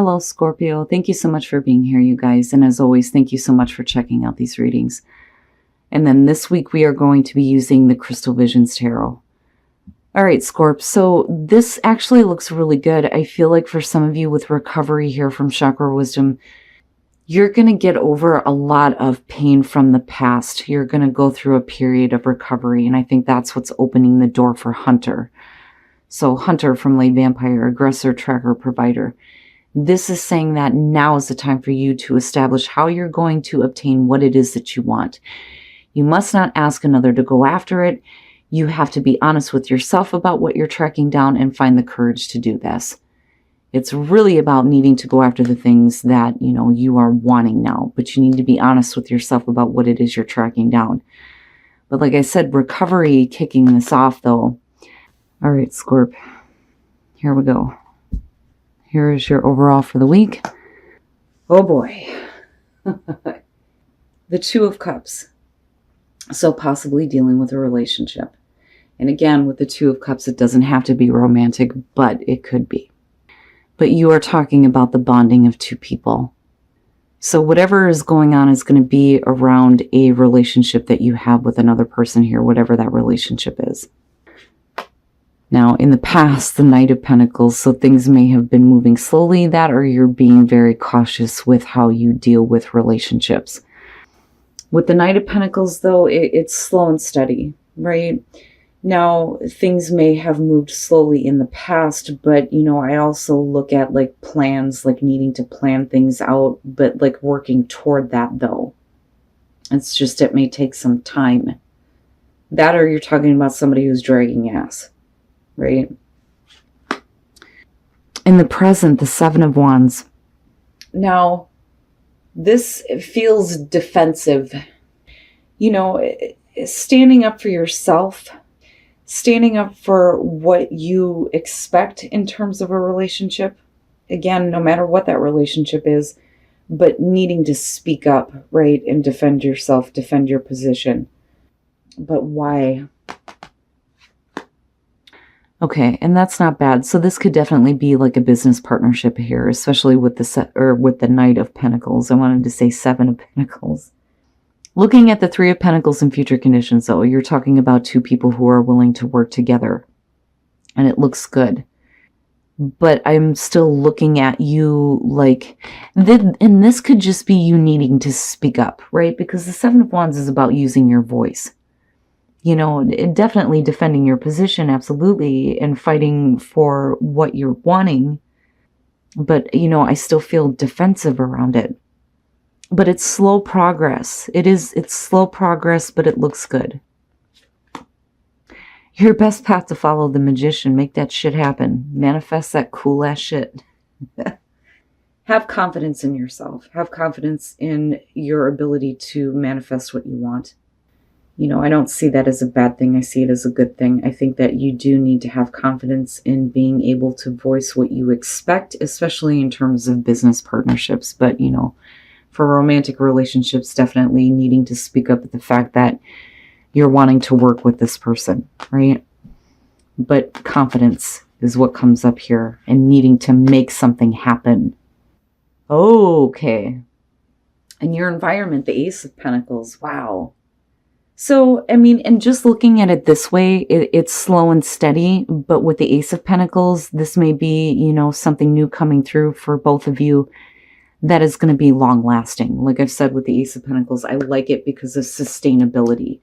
Hello, Scorpio. Thank you so much for being here, you guys. And as always, thank you so much for checking out these readings. And then this week we are going to be using the Crystal Visions Tarot. All right, Scorp. So this actually looks really good. I feel like for some of you with recovery here from Chakra Wisdom, you're going to get over a lot of pain from the past. You're going to go through a period of recovery. And I think that's what's opening the door for Hunter. So Hunter from Lay Vampire, Aggressor, Tracker, Provider. This is saying that now is the time for you to establish how you're going to obtain what it is that you want. You must not ask another to go after it. You have to be honest with yourself about what you're tracking down and find the courage to do this. It's really about needing to go after the things that, you are wanting now, but you need to be honest with yourself about what it is you're tracking down. But like I said, recovery kicking this off though. All right, Scorp, here we go. Here is your overall for the week. Oh boy. The Two of Cups. So possibly dealing with a relationship. And again, with the Two of Cups, it doesn't have to be romantic, but it could be. But you are talking about the bonding of two people. So whatever is going on is going to be around a relationship that you have with another person here, whatever that relationship is. Now, in the past, the Knight of Pentacles, so things may have been moving slowly, that or you're being very cautious with how you deal with relationships. With the Knight of Pentacles, though, it's slow and steady, right? Now, things may have moved slowly in the past, but, I also look at like plans, like needing to plan things out, but like working toward that, though. It's just, it may take some time. That or you're talking about somebody who's dragging ass. Right? In the present, the Seven of Wands. Now, this feels defensive. Standing up for yourself, standing up for what you expect in terms of a relationship. Again, no matter what that relationship is, but needing to speak up, right? And defend yourself, defend your position. But why? Okay, and that's not bad. So this could definitely be like a business partnership here, especially with the Knight of Pentacles. I wanted to say Seven of Pentacles. Looking at the Three of Pentacles in future conditions, though, you're talking about two people who are willing to work together, and it looks good. But I'm still looking at you like, and this could just be you needing to speak up, right? Because the Seven of Wands is about using your voice. Definitely defending your position, absolutely, and fighting for what you're wanting. But, I still feel defensive around it. But it's slow progress. It's slow progress, but it looks good. Your best path to follow the Magician. Make that shit happen. Manifest that cool ass shit. Have confidence in yourself. Have confidence in your ability to manifest what you want. I don't see that as a bad thing. I see it as a good thing. I think that you do need to have confidence in being able to voice what you expect, especially in terms of business partnerships. But, for romantic relationships, definitely needing to speak up at the fact that you're wanting to work with this person, right? But confidence is what comes up here, and needing to make something happen. Okay. And your environment, the Ace of Pentacles. Wow. So, and just looking at it this way, it's slow and steady, but with the Ace of Pentacles, this may be, something new coming through for both of you that is going to be long lasting. Like I've said with the Ace of Pentacles, I like it because of sustainability,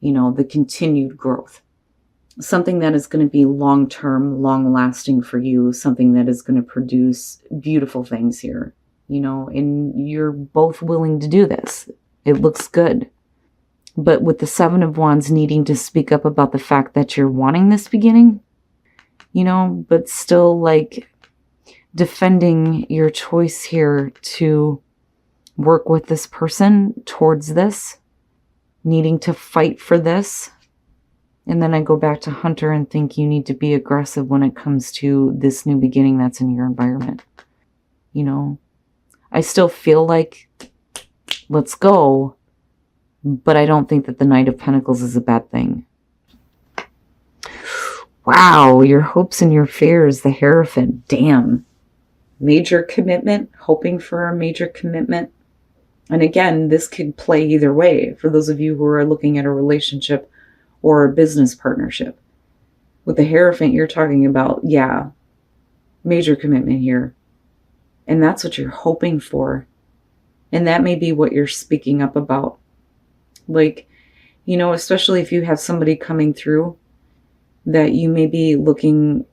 the continued growth. Something that is going to be long-term, long-lasting for you, something that is going to produce beautiful things here, and you're both willing to do this. It looks good. But with the Seven of Wands needing to speak up about the fact that you're wanting this beginning, but still like defending your choice here to work with this person towards this, needing to fight for this. And then I go back to Hunter and think you need to be aggressive when it comes to this new beginning that's in your environment. I still feel like, let's go. But I don't think that the Knight of Pentacles is a bad thing. Wow, your hopes and your fears, the Hierophant. Damn. major commitment, hoping for a major commitment. And again, this could play either way for those of you who are looking at a relationship or a business partnership. With the Hierophant, you're talking about, yeah, major commitment here. And that's what you're hoping for. And that may be what you're speaking up about. Like, especially if you have somebody coming through that you may be looking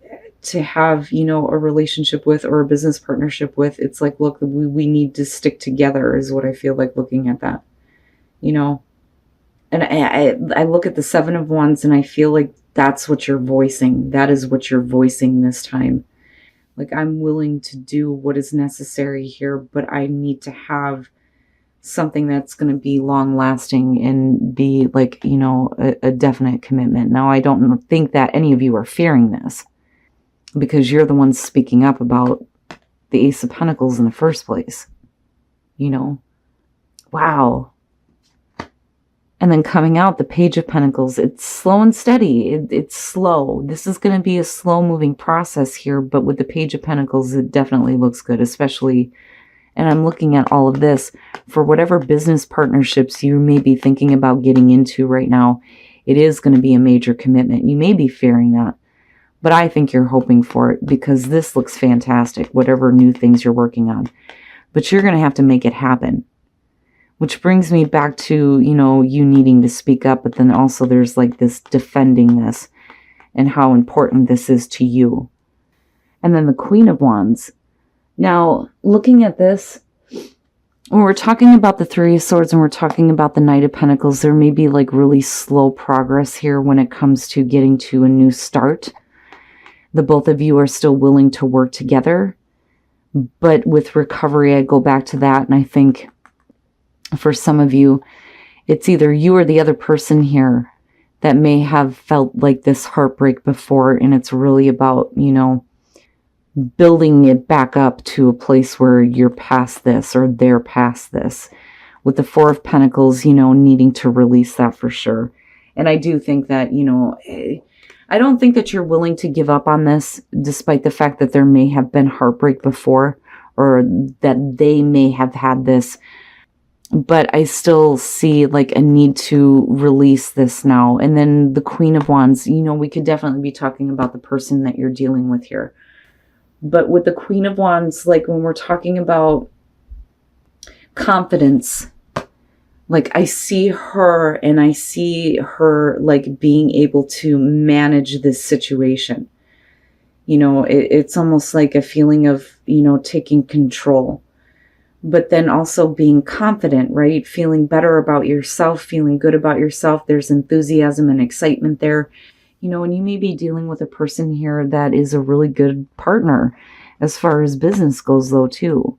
to have, a relationship with or a business partnership with. It's like, look, we need to stick together is what I feel like looking at that, And I look at the Seven of Wands and I feel like that's what you're voicing. That is what you're voicing this time. Like, I'm willing to do what is necessary here, but I need to have something that's going to be long lasting and be like, a definite commitment. Now, I don't think that any of you are fearing this because you're the ones speaking up about the Ace of Pentacles in the first place. Wow. And then coming out, the Page of Pentacles, it's slow and steady. It's slow. This is going to be a slow moving process here, but with the Page of Pentacles, it definitely looks good, especially, and I'm looking at all of this, for whatever business partnerships you may be thinking about getting into right now, it is going to be a major commitment. You may be fearing that, but I think you're hoping for it because this looks fantastic, whatever new things you're working on. But you're going to have to make it happen. Which brings me back to, you needing to speak up, but then also there's like this defending this and how important this is to you. And then the Queen of Wands. Now, looking at this, when we're talking about the Three of Swords and we're talking about the Knight of Pentacles, there may be like really slow progress here when it comes to getting to a new start. The both of you are still willing to work together. But with recovery, I go back to that, and I think for some of you, it's either you or the other person here that may have felt like this heartbreak before, and it's really about, building it back up to a place where you're past this or they're past this. With the Four of Pentacles, needing to release that for sure. And I do think that, I don't think that you're willing to give up on this, despite the fact that there may have been heartbreak before, or that they may have had this. But I still see like a need to release this now. And then the Queen of Wands, we could definitely be talking about the person that you're dealing with here. But with the Queen of Wands, like when we're talking about confidence, like I see her and I see her like being able to manage this situation. It's almost like a feeling of, taking control. But then also being confident, right? Feeling better about yourself, feeling good about yourself. There's enthusiasm and excitement there. And you may be dealing with a person here that is a really good partner as far as business goes though too.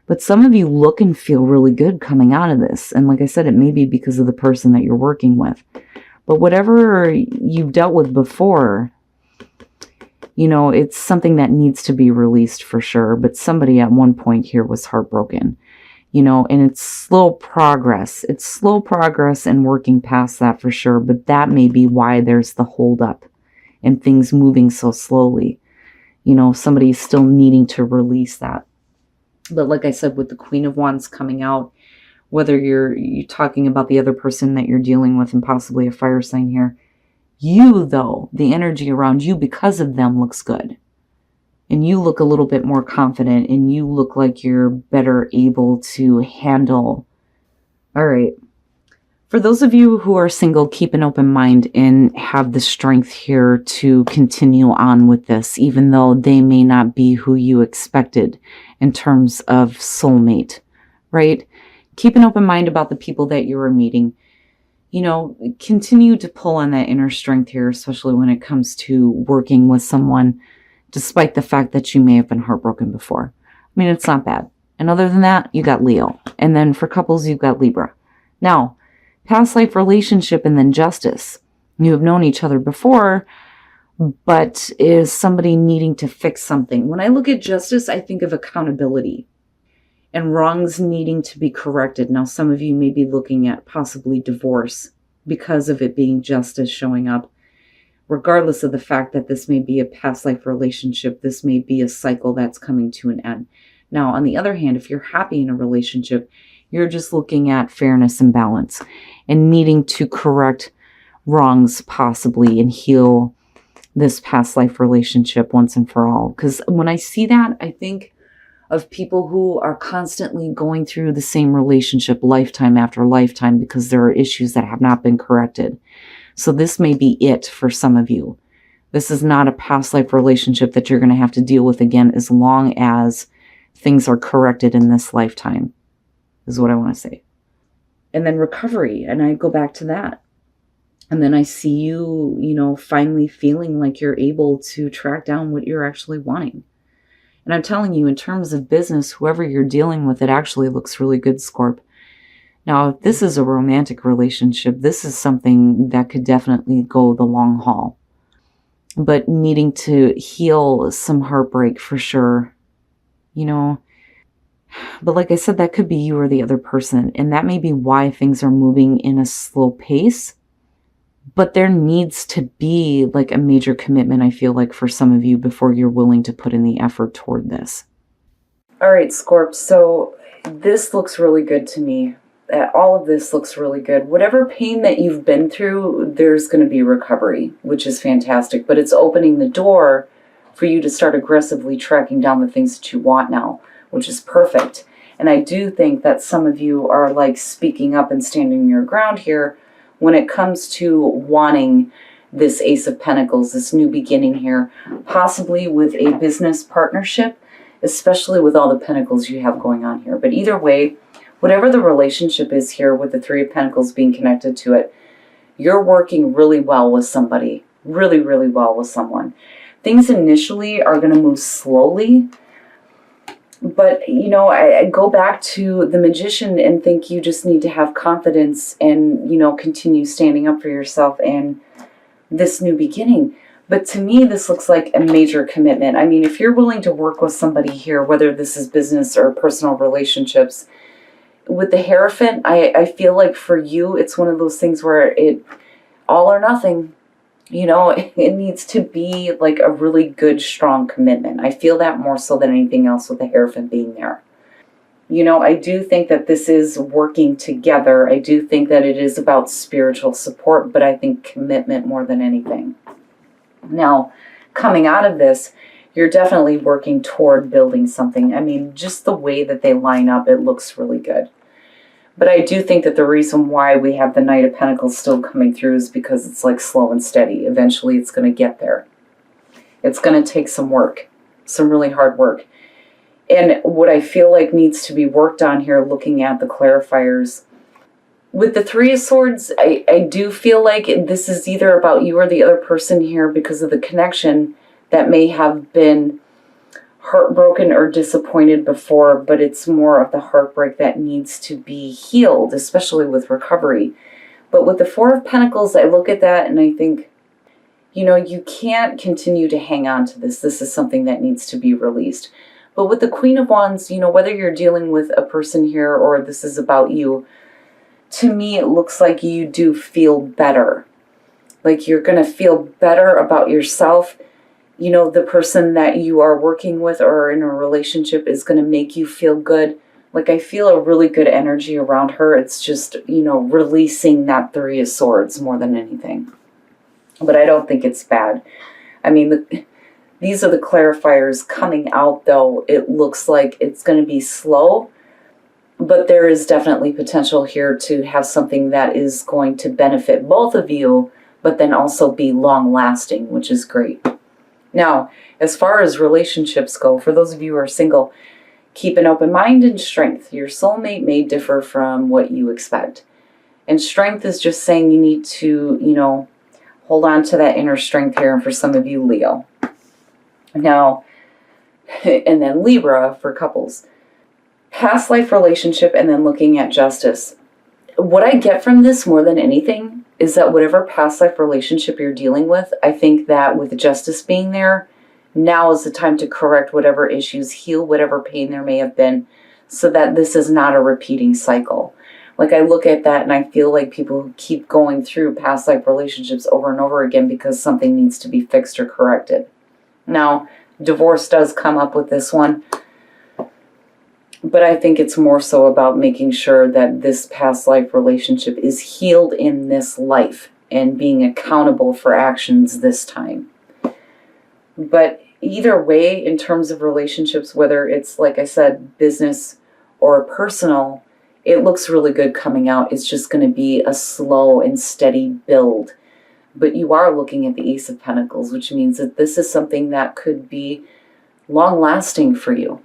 But some of you look and feel really good coming out of this. And like I said, it may be because of the person that you're working with. But whatever you've dealt with before, it's something that needs to be released for sure. But somebody at one point here was heartbroken, and it's slow progress. It's slow progress and working past that for sure. But that may be why there's the holdup and things moving so slowly. Somebody's still needing to release that. But like I said, with the Queen of Wands coming out, whether you're talking about the other person that you're dealing with and possibly a fire sign here, you, though, the energy around you because of them looks good. And you look a little bit more confident and you look like you're better able to handle. All right. For those of you who are single, keep an open mind and have the strength here to continue on with this, even though they may not be who you expected in terms of soulmate, right? Keep an open mind about the people that you are meeting. Continue to pull on that inner strength here, especially when it comes to working with someone, despite the fact that you may have been heartbroken before. It's not bad. And other than that, you got Leo. And then for couples, you've got Libra. Now, past life relationship and then justice. You have known each other before, but is somebody needing to fix something? When I look at justice, I think of accountability and wrongs needing to be corrected. Now, some of you may be looking at possibly divorce because of it being justice showing up. regardless of the fact that this may be a past life relationship, this may be a cycle that's coming to an end. Now, on the other hand, if you're happy in a relationship, you're just looking at fairness and balance and needing to correct wrongs possibly and heal this past life relationship once and for all. Because when I see that, I think of people who are constantly going through the same relationship lifetime after lifetime because there are issues that have not been corrected. So this may be it for some of you. This is not a past life relationship that you're going to have to deal with again as long as things are corrected in this lifetime, is what I want to say. And then recovery, and I go back to that. And then I see you, finally feeling like you're able to track down what you're actually wanting. And I'm telling you, in terms of business, whoever you're dealing with, it actually looks really good, Scorp. Now, if this is a romantic relationship, this is something that could definitely go the long haul. But needing to heal some heartbreak for sure, But like I said, that could be you or the other person. And that may be why things are moving in a slow pace. But there needs to be like a major commitment, I feel like, for some of you before you're willing to put in the effort toward this. All right, Scorp. So this looks really good to me. All of this looks really good. Whatever pain that you've been through, there's going to be recovery, which is fantastic. But it's opening the door for you to start aggressively tracking down the things that you want now, which is perfect. And I do think that some of you are like speaking up and standing your ground here when it comes to wanting this Ace of Pentacles, this new beginning here, possibly with a business partnership, especially with all the pentacles you have going on here. But either way, whatever the relationship is here with the Three of Pentacles being connected to it, you're working really well with somebody, really, really well with someone. Things initially are going to move slowly, but, I go back to the Magician and think you just need to have confidence and, continue standing up for yourself and this new beginning. But to me, this looks like a major commitment. I mean, if you're willing to work with somebody here, whether this is business or personal relationships, with the Hierophant, I feel like for you, it's one of those things where it all or nothing. It needs to be like a really good, strong commitment. I feel that more so than anything else with the Hierophant being there. I do think that this is working together. I do think that it is about spiritual support, but I think commitment more than anything. Now, coming out of this, you're definitely working toward building something. I mean, just the way that they line up, it looks really good. But I do think that the reason why we have the Knight of Pentacles still coming through is because it's like slow and steady. Eventually it's going to get there. It's going to take some work, some really hard work. And what I feel like needs to be worked on here, looking at the clarifiers, with the Three of Swords, I do feel like this is either about you or the other person here because of the connection that may have been heartbroken or disappointed before, but it's more of the heartbreak that needs to be healed, especially with recovery. But with the Four of Pentacles, I look at that and I think, you can't continue to hang on to this. This is something that needs to be released. But with the Queen of Wands, whether you're dealing with a person here or this is about you, to me, it looks like you do feel better. Like you're going to feel better about yourself. The person that you are working with or in a relationship is going to make you feel good. Like I feel a really good energy around her. It's just, releasing that Three of Swords more than anything. But I don't think it's bad. I mean, these are the clarifiers coming out, though. It looks like it's going to be slow, but there is definitely potential here to have something that is going to benefit both of you, but then also be long-lasting, which is great. Now, as far as relationships go, for those of you who are single, keep an open mind and strength. Your soulmate may differ from what you expect. And strength is just saying you need to, hold on to that inner strength here. And for some of you, Leo. Now, and then Libra for couples. Past life relationship and then looking at justice. What I get from this more than anything is that whatever past life relationship you're dealing with, I think that with justice being there, now is the time to correct whatever issues, heal whatever pain there may have been, so that this is not a repeating cycle. Like, I look at that and I feel like people keep going through past life relationships over and over again because something needs to be fixed or corrected. Now, divorce does come up with this one, but I think it's more so about making sure that this past life relationship is healed in this life and being accountable for actions this time. But either way, in terms of relationships, whether it's, like I said, business or personal, it looks really good coming out. It's just going to be a slow and steady build. But you are looking at the Ace of Pentacles, which means that this is something that could be long-lasting for you.